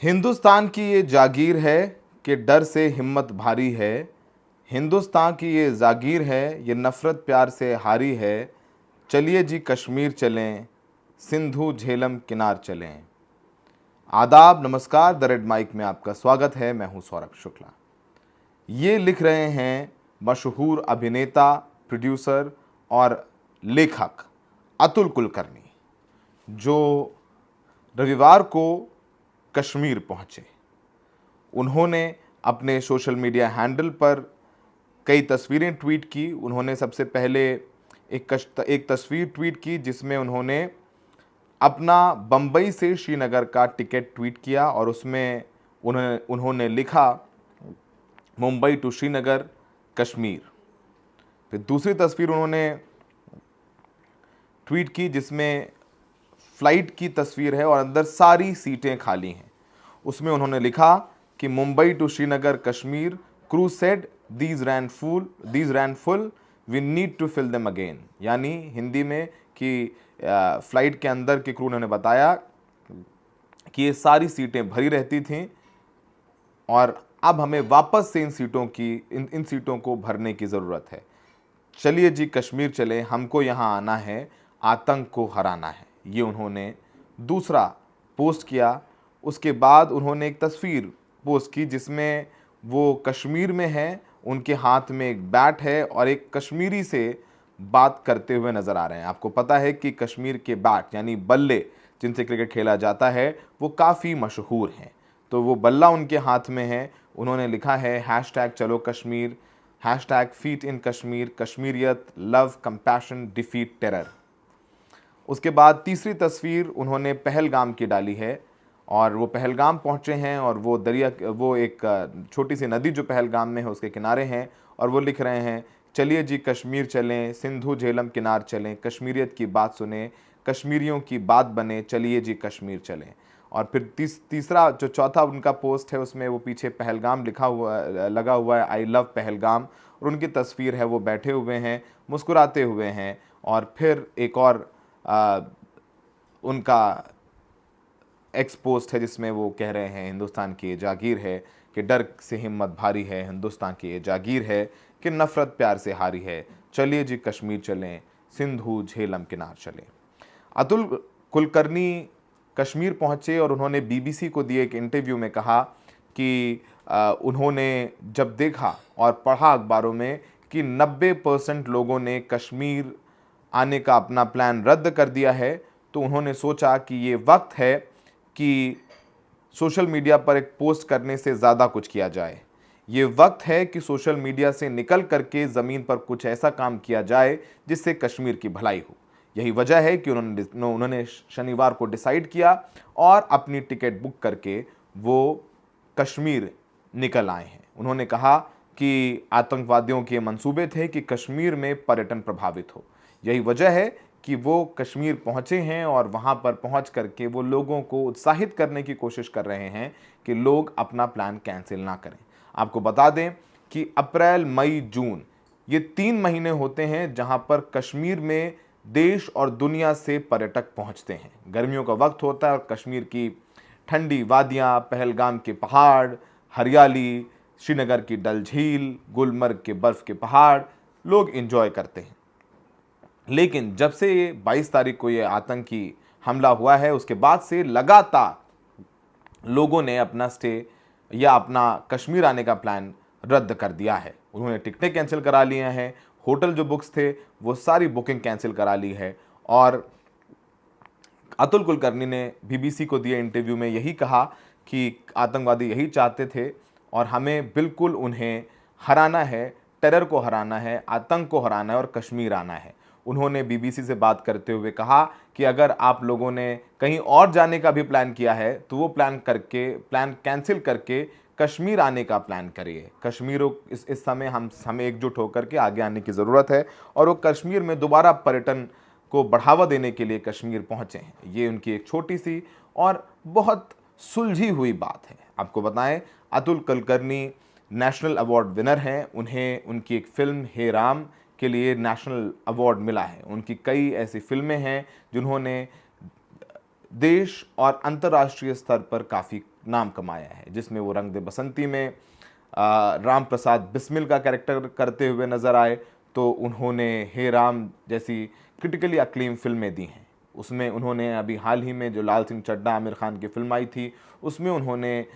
हिंदुस्तान की ये जागीर है कि डर से हिम्मत भारी है। हिंदुस्तान की ये जागीर है, ये नफ़रत प्यार से हारी है। चलिए जी कश्मीर चलें, सिंधु झेलम किनार चलें। आदाब, नमस्कार। द रेड माइक में आपका स्वागत है। मैं हूं सौरभ शुक्ला। ये लिख रहे हैं मशहूर अभिनेता, प्रोड्यूसर और लेखक अतुल कुलकर्णी, जो रविवार को कश्मीर पहुंचे। उन्होंने अपने सोशल मीडिया हैंडल पर कई तस्वीरें ट्वीट की। उन्होंने सबसे पहले एक तस्वीर ट्वीट की जिसमें उन्होंने अपना बम्बई से श्रीनगर का टिकट ट्वीट किया और उसमें उन्होंने लिखा, मुंबई टू श्रीनगर कश्मीर। फिर दूसरी तस्वीर उन्होंने ट्वीट की जिसमें फ्लाइट की तस्वीर है और अंदर सारी सीटें खाली हैं। उसमें उन्होंने लिखा कि Mumbai to Srinagar Kashmir crew said these ran full, we need to fill them again. यानी हिंदी में कि फ्लाइट के अंदर के क्रू ने बताया कि ये सारी सीटें भरी रहती थीं और अब हमें वापस से इन सीटों को भरने की ज़रूरत है। चलिए जी कश्मीर चले, हमको यहाँ आना है, आतंक को हराना है। ये उन्होंने दूसरा पोस्ट किया। उसके बाद उन्होंने एक तस्वीर पोस्ट की जिसमें वो कश्मीर में हैं, उनके हाथ में एक बैट है और एक कश्मीरी से बात करते हुए नज़र आ रहे हैं। आपको पता है कि कश्मीर के बैट यानी बल्ले जिनसे क्रिकेट खेला जाता है वो काफ़ी मशहूर हैं, तो वो बल्ला उनके हाथ में है। उन्होंने लिखा है हैशटैग चलो Kashmir, hashtag feet in Kashmir, Kashmiriyat love compassion defeat terror. उसके बाद तीसरी तस्वीर उन्होंने पहलगाम की डाली है और वो पहलगाम पहुँचे हैं और वो एक छोटी सी नदी जो पहलगाम में है उसके किनारे हैं और वो लिख रहे हैं, चलिए जी कश्मीर चलें, सिंधु झेलम किनार चलें, कश्मीरियत की बात सुने, कश्मीरियों की बात बने, चलिए जी कश्मीर चलें। और फिर तीसरा जो चौथा उनका पोस्ट है उसमें वो पीछे पहलगाम लगा हुआ है, आई लव पहलगाम, और उनकी तस्वीर है, वो बैठे हुए हैं, मुस्कुराते हुए हैं। और फिर एक और उनका एक्स पोस्ट है जिसमें वो कह रहे हैं हिंदुस्तान की ये जागीर है कि डर से हिम्मत भारी है, हिंदुस्तान की ये जागीर है कि नफ़रत प्यार से हारी है, चलिए जी कश्मीर चलें, सिंधु झेलम किनार चलें। अतुल कुलकर्णी कश्मीर पहुंचे और उन्होंने बीबीसी को दिए एक इंटरव्यू में कहा कि उन्होंने जब देखा और पढ़ा अखबारों में कि 90% लोगों ने कश्मीर आने का अपना प्लान रद्द कर दिया है, तो उन्होंने सोचा कि ये वक्त है कि सोशल मीडिया पर एक पोस्ट करने से ज़्यादा कुछ किया जाए। ये वक्त है कि सोशल मीडिया से निकल करके ज़मीन पर कुछ ऐसा काम किया जाए जिससे कश्मीर की भलाई हो। यही वजह है कि उन्होंने शनिवार को डिसाइड किया और अपनी टिकट बुक करके वो कश्मीर निकल आए हैं। उन्होंने कहा कि आतंकवादियों के मंसूबे थे कि कश्मीर में पर्यटन प्रभावित हो। यही वजह है कि वो कश्मीर पहुंचे हैं और वहां पर पहुंच करके वो लोगों को उत्साहित करने की कोशिश कर रहे हैं कि लोग अपना प्लान कैंसिल ना करें। आपको बता दें कि अप्रैल, मई, जून ये 3 महीने होते हैं जहां पर कश्मीर में देश और दुनिया से पर्यटक पहुंचते हैं। गर्मियों का वक्त होता है और कश्मीर की ठंडी वादियां, पहलगाम के पहाड़, हरियाली, श्रीनगर की डल झील, गुलमर्ग के बर्फ के पहाड़ लोग एंजॉय करते हैं। लेकिन जब से ये 22 तारीख को ये आतंकी हमला हुआ है उसके बाद से लगातार लोगों ने अपना स्टे या अपना कश्मीर आने का प्लान रद्द कर दिया है। उन्होंने टिकटें कैंसिल करा लिए हैं, होटल जो बुक्स थे वो सारी बुकिंग कैंसिल करा ली है। और अतुल कुलकर्णी ने बीबीसी को दिए इंटरव्यू में यही कहा कि आतंकवादी यही चाहते थे और हमें बिल्कुल उन्हें हराना है, टेरर को हराना है, आतंक को हराना है और कश्मीर आना है। उन्होंने बीबीसी से बात करते हुए कहा कि अगर आप लोगों ने कहीं और जाने का भी प्लान किया है तो वो प्लान कैंसिल करके कश्मीर आने का प्लान करिए। कश्मीर इस समय हमें एकजुट होकर के आगे आने की ज़रूरत है और वो कश्मीर में दोबारा पर्यटन को बढ़ावा देने के लिए कश्मीर पहुंचे हैं। ये उनकी एक छोटी सी और बहुत सुलझी हुई बात है। आपको बताएं, Atul Kulkarni national award winner हैं। उन्हें उनकी एक फिल्म हे राम के लिए नेशनल अवार्ड मिला है। उनकी कई ऐसी फिल्में हैं जिन्होंने देश और अंतर्राष्ट्रीय स्तर पर काफ़ी नाम कमाया है, जिसमें वो रंग दे बसंती में राम प्रसाद बिस्मिल का कैरेक्टर करते हुए नज़र आए, तो उन्होंने हे राम जैसी क्रिटिकली अक्लेम फिल्में दी हैं। उसमें उन्होंने अभी हाल ही में जो लाल सिंह चड्ढा आमिर खान की फिल्म आई थी, उसमें उन्होंने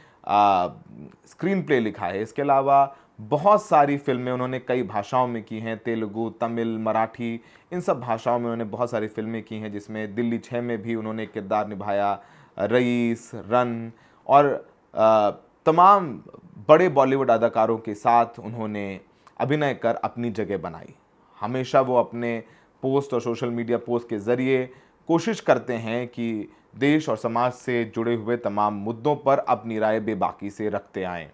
स्क्रीन प्ले लिखा है। इसके अलावा बहुत सारी फिल्में उन्होंने कई भाषाओं में की हैं, तेलुगु, तमिल, मराठी, इन सब भाषाओं में उन्होंने बहुत सारी फिल्में की हैं, जिसमें दिल्ली 6 में भी उन्होंने किरदार निभाया, रईस, रन और तमाम बड़े बॉलीवुड अदाकारों के साथ उन्होंने अभिनय कर अपनी जगह बनाई। हमेशा वो अपने पोस्ट और सोशल मीडिया पोस्ट के ज़रिए कोशिश करते हैं कि देश और समाज से जुड़े हुए तमाम मुद्दों पर अपनी राय बेबाकी से रखते आएं,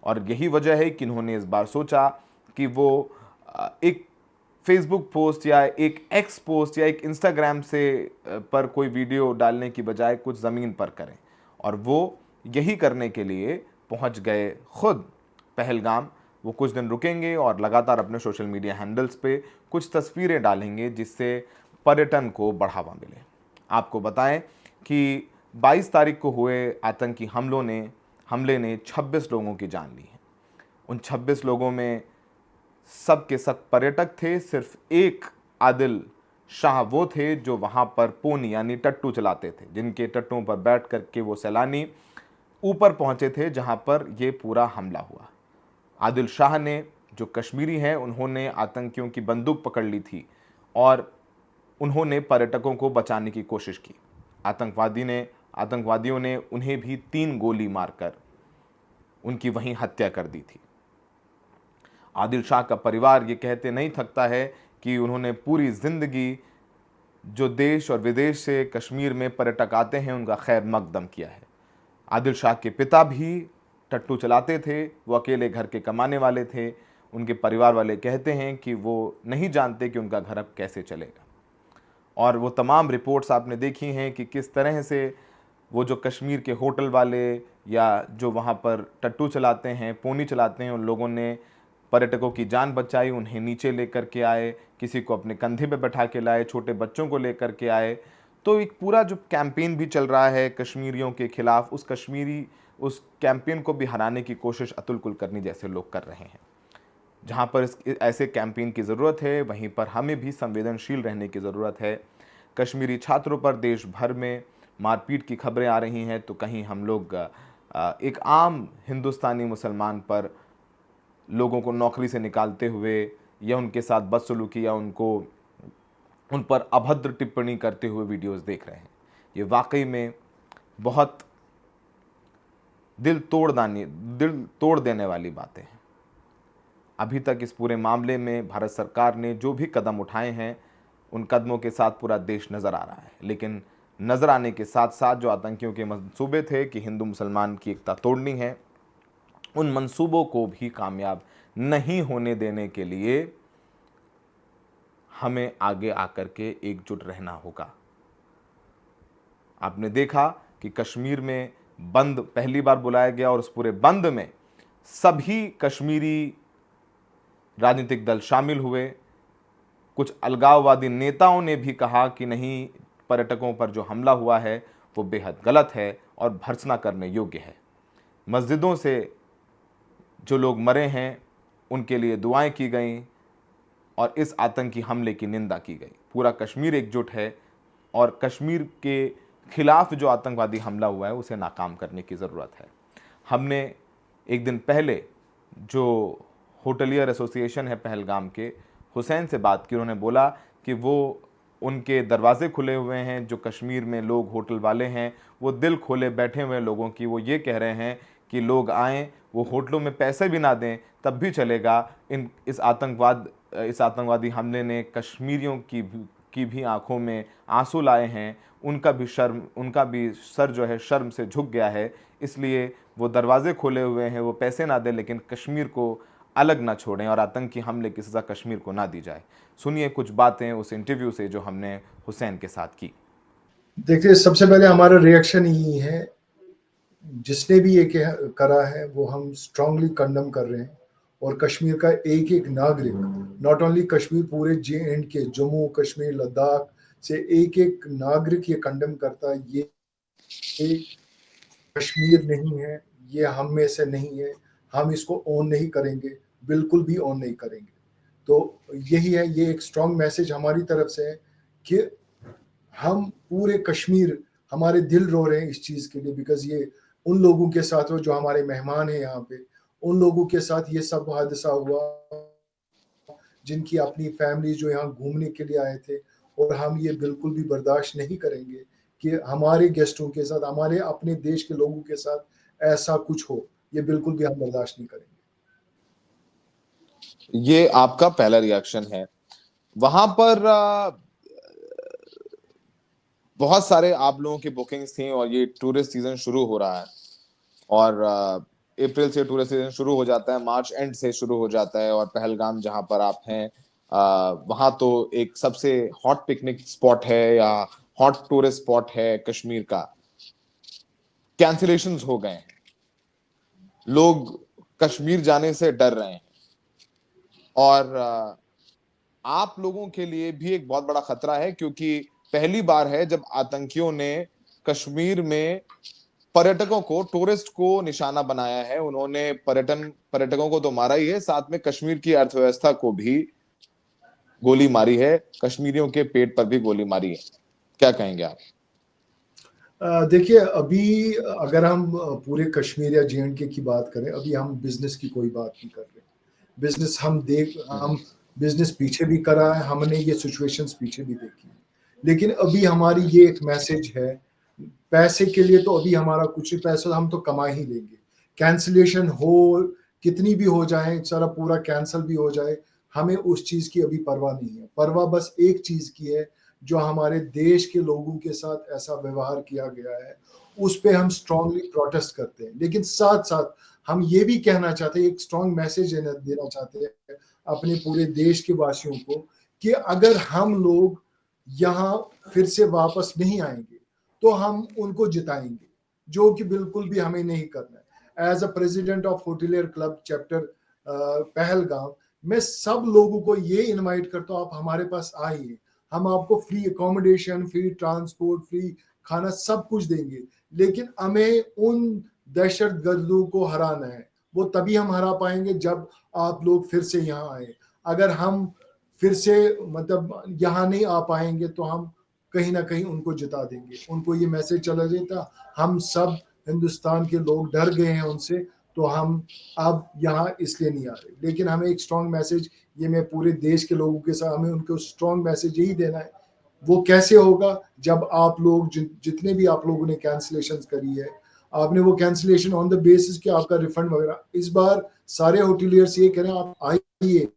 और यही वजह है कि उन्होंने इस बार सोचा कि वो एक फेसबुक पोस्ट या एक एक्स पोस्ट या एक इंस्टाग्राम से पर कोई वीडियो डालने की बजाय कुछ ज़मीन पर करें, और वो यही करने के लिए पहुंच गए खुद पहलगाम। वो कुछ दिन रुकेंगे और लगातार अपने सोशल मीडिया हैंडल्स पे कुछ तस्वीरें डालेंगे, जिससे पर्यटन को बढ़ावा मिले। आपको बताएं कि 22 तारीख को हुए आतंकी हमले ने 26 लोगों की जान ली है। उन 26 लोगों में सब के सब पर्यटक थे। सिर्फ एक आदिल शाह वो थे जो वहाँ पर पोनी यानी टट्टू चलाते थे, जिनके टट्टुओं पर बैठ करके वो सैलानी ऊपर पहुँचे थे जहाँ पर ये पूरा हमला हुआ। आदिल शाह ने, जो कश्मीरी हैं, उन्होंने आतंकियों की बंदूक पकड़ ली थी और उन्होंने पर्यटकों को बचाने की कोशिश की। आतंकवादियों ने उन्हें भी 3 गोली मारकर उनकी वहीं हत्या कर दी थी। आदिल शाह का परिवार ये कहते नहीं थकता है कि उन्होंने पूरी जिंदगी जो देश और विदेश से कश्मीर में पर्यटक आते हैं उनका खैर मकदम किया है। आदिल शाह के पिता भी टट्टू चलाते थे, वो अकेले घर के कमाने वाले थे। उनके परिवार वाले कहते हैं कि वो नहीं जानते कि उनका घर अब कैसे चलेगा। और वो तमाम रिपोर्ट्स आपने देखी हैं कि किस तरह से वो जो कश्मीर के होटल वाले या जो वहाँ पर टट्टू चलाते हैं, पोनी चलाते हैं, उन लोगों ने पर्यटकों की जान बचाई, उन्हें नीचे लेकर के आए, किसी को अपने कंधे पे बैठा के लाए, छोटे बच्चों को लेकर के आए। तो एक पूरा जो कैंपेन भी चल रहा है कश्मीरियों के खिलाफ, उस कैंपेन को भी हराने की कोशिश अतुल कुलकर्णी जैसे लोग कर रहे हैं। जहाँ पर ऐसे कैंपेन की ज़रूरत है, वहीं पर हमें भी संवेदनशील रहने की ज़रूरत है। कश्मीरी छात्रों पर देश भर में मारपीट की खबरें आ रही हैं, तो कहीं हम लोग एक आम हिंदुस्तानी मुसलमान पर लोगों को नौकरी से निकालते हुए या उनके साथ बदसलूकी या उन पर अभद्र टिप्पणी करते हुए वीडियोस देख रहे हैं। ये वाकई में बहुत दिल तोड़ देने वाली बातें हैं। अभी तक इस पूरे मामले में भारत सरकार ने जो भी कदम उठाए हैं, उन कदमों के साथ पूरा देश नज़र आ रहा है, लेकिन नज़र आने के साथ साथ जो आतंकियों के मंसूबे थे कि हिंदू मुसलमान की एकता तोड़नी है, उन मंसूबों को भी कामयाब नहीं होने देने के लिए हमें आगे आकर के एकजुट रहना होगा। आपने देखा कि कश्मीर में बंद पहली बार बुलाया गया और उस पूरे बंद में सभी कश्मीरी राजनीतिक दल शामिल हुए। कुछ अलगाववादी नेताओं ने भी कहा कि नहीं, पर्यटकों पर जो हमला हुआ है वो बेहद गलत है और भर्त्सना करने योग्य है। मस्जिदों से जो लोग मरे हैं उनके लिए दुआएं की गईं और इस आतंकी हमले की निंदा की गई। पूरा कश्मीर एकजुट है और कश्मीर के खिलाफ जो आतंकवादी हमला हुआ है उसे नाकाम करने की ज़रूरत है। हमने एक दिन पहले जो होटलियर एसोसिएशन है पहलगाम के, हुसैन से बात की। उन्होंने बोला कि वो उनके दरवाजे खुले हुए हैं, जो कश्मीर में लोग होटल वाले हैं वो दिल खोले बैठे हुए लोगों की। वो ये कह रहे हैं कि लोग आएँ, वो होटलों में पैसे भी ना दें तब भी चलेगा। इस आतंकवादी हमले ने कश्मीरियों की भी आंखों में आंसू लाए हैं। उनका भी सर जो है शर्म से झुक गया है, इसलिए वो दरवाजे खोले हुए हैं, वो पैसे ना दें लेकिन कश्मीर को अलग ना छोड़ें और आतंकी हमले की सज़ा कश्मीर को ना दी जाए। सुनिए कुछ बातें उस इंटरव्यू से जो हमने हुसैन के साथ की। देखिए, सबसे पहले हमारा रिएक्शन ही है, जिसने भी ये करा है वो हम स्ट्रांगली कंडम कर रहे हैं। और कश्मीर का एक एक नागरिक, नॉट ओनली कश्मीर, पूरे JNK, जम्मू कश्मीर, लद्दाख से एक एक नागरिक ये कंडम करता है। ये कश्मीर नहीं है, ये हम में से नहीं है, हम इसको ओन नहीं करेंगे, बिल्कुल भी ओन नहीं करेंगे। तो यही है, ये एक स्ट्रॉन्ग मैसेज हमारी तरफ से है कि हम पूरे कश्मीर, हमारे दिल रो रहे हैं इस चीज़ के लिए, बिकॉज़ ये उन लोगों के साथ हो जो हमारे मेहमान हैं यहाँ पे, उन लोगों के साथ ये सब हादसा हुआ जिनकी अपनी फैमिली जो यहाँ घूमने के लिए आए थे, और हम ये बिल्कुल भी बर्दाश्त नहीं करेंगे कि हमारे गेस्टों के साथ, हमारे अपने देश के लोगों के साथ ऐसा कुछ हो। ये बिल्कुल भी हम बर्दाश्त नहीं करेंगे। ये आपका पहला रिएक्शन है। वहां पर बहुत सारे आप लोगों की बुकिंग्स थी और ये टूरिस्ट सीजन शुरू हो रहा है, और अप्रैल से टूरिस्ट सीजन शुरू हो जाता है, मार्च एंड से शुरू हो जाता है। और पहलगाम जहां पर आप हैं, वहां तो एक सबसे हॉट पिकनिक स्पॉट है या हॉट टूरिस्ट स्पॉट है कश्मीर का। कैंसिलेशंस हो गए हैं, लोग कश्मीर जाने से डर रहे हैं, और आप लोगों के लिए भी एक बहुत बड़ा खतरा है, क्योंकि पहली बार है जब आतंकियों ने कश्मीर में पर्यटकों को, टूरिस्ट को निशाना बनाया है। उन्होंने पर्यटकों को तो मारा ही है, साथ में कश्मीर की अर्थव्यवस्था को भी गोली मारी है, कश्मीरियों के पेट पर भी गोली मारी है। क्या कहेंगे आप? देखिए, अभी अगर हम पूरे कश्मीर या जे.एंड.के की बात करें, अभी हम बिजनेस की कोई बात नहीं कर रहे। बिजनेस हम बिजनेस पीछे भी करा है, हमने ये सिचुएशंस पीछे भी देखी है, लेकिन अभी हमारी ये एक मैसेज है, पैसे के लिए तो अभी हमारा कुछ ही पैसा हम तो कमा ही लेंगे। कैंसिलेशन हो, कितनी भी हो जाए, सारा पूरा कैंसिल भी हो जाए, हमें उस चीज़ की अभी परवाह नहीं है। परवाह बस एक चीज़ की है, जो हमारे देश के लोगों के साथ ऐसा व्यवहार किया गया है, उस पे हम स्ट्रांगली प्रोटेस्ट करते हैं। लेकिन साथ-साथ हम ये भी कहना चाहते हैं, एक स्ट्रांग मैसेज देना चाहते हैं अपने पूरे देश के वासियों को, कि अगर हम लोग यहाँ फिर से वापस नहीं आएँगे, तो हम उनको जिताएँगे, जो कि बिल्कुल भी हमें नहीं करना है। As a president of hotelier club chapter Pahalgam, मैं सब लोगों को ये इनवाइट करता हूँ, आप हमारे पास आइए। हम आपको free accommodation, free transport, free खाना सब कुछ देंगे, लेकिन हमें उन दहशतगर्दों को हराना है। वो तभी हम हरा पाएँगे जब आप लोग फिर से यहाँ आएँ। अगर हम फिर से मतलब यहाँ नहीं आ पाएँगे, तो हम कहीं न कहीं उनको जिता देंगे। उनको ये मैसेज चला जाता, हम सब हिंदुस्तान के लोग डर गए हैं उनसे, तो हम अब यहाँ इसलिए नहीं आ रहे। लेकिन हमें एक स्ट्रॉन्ग मैसेज, ये मैं पूरे देश के लोगों के साथ, हमें उनको स्ट्रॉन्ग मैसेज यही देना है। वो कैसे होगा? जब आप लोग जितने भी आप लोगों ने कैंसिलेशंस करी है, आपने वो कैंसिलेशन ऑन द बेसिस कि आपका रिफंड वगैरह, इस बार सारे होटलियर्स ये कह रहे हैं, आप आइए,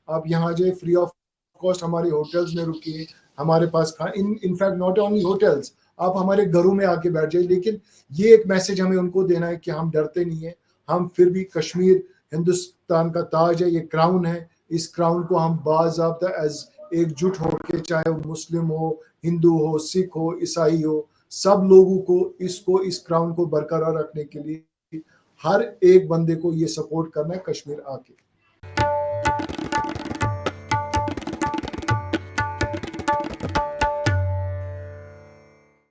आप यहाँ आ जाइए, फ्री ऑफ कॉस्ट हमारे होटल्स में रुकिए, हमारे पास इनफैक्ट नॉट ओनली होटल्स, आप हमारे घरों में आके बैठ जाइए। लेकिन ये एक मैसेज हमें उनको देना है कि हम डरते नहीं है, हम फिर भी, कश्मीर हिंदुस्तान का ताज है, ये क्राउन है, इस क्राउन को हम बाज़ाब्ता एज एकजुट होकर, चाहे वो मुस्लिम हो, हिंदू हो, सिख हो, ईसाई हो, सब लोगों को इस क्राउन को बरकरार रखने के लिए हर एक बंदे को ये सपोर्ट करना है कश्मीर आके।